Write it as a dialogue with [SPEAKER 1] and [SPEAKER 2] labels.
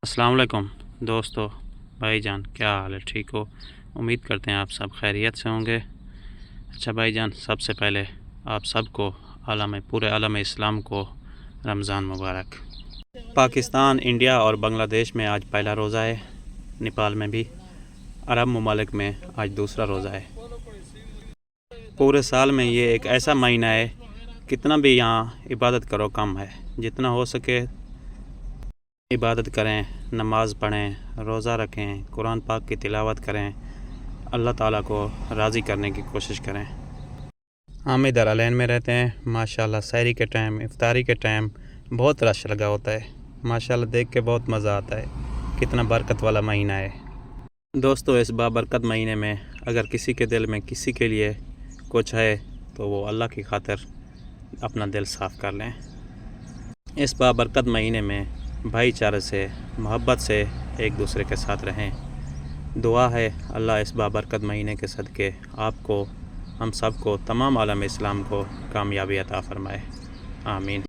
[SPEAKER 1] अस्सलाम वालेकुम दोस्तों, भाईजान, क्या हाल है? ठीक हो? उम्मीद करते हैं आप सब खैरियत से होंगे। अच्छा भाईजान, सबसे पहले आप सबको पूरे आलम इस्लाम को रमज़ान मुबारक। पाकिस्तान, इंडिया और बांग्लादेश में आज पहला रोज़ा है। नेपाल में भी, अरब ममालिक में आज दूसरा रोज़ा है। पूरे साल में ये एक ऐसा महीना है, कितना भी यहाँ इबादत करो कम है। जितना हो सके इबादत करें, नमाज़ पढ़ें, रोज़ा रखें, कुरान पाक की तिलावत करें, अल्लाह ताला को राज़ी करने की कोशिश करें। हम इधर अलैन में रहते हैं। माशाल्लाह सहरी के टाइम, इफ्तारी के टाइम बहुत रश लगा होता है। माशाल्लाह देख के बहुत मज़ा आता है। कितना बरकत वाला महीना है दोस्तों। इस बाबरकत महीने में अगर किसी के दिल में किसी के लिए कुछ है तो वो अल्लाह की खातिर अपना दिल साफ़ कर लें। इस बाबरकत महीने में भाईचारे से, मोहब्बत से एक दूसरे के साथ रहें। दुआ है अल्लाह इस बाबरकत महीने के सदक़े आपको, हम सब को, तमाम आलम इस्लाम को कामयाबी अता फ़रमाए। आमीन।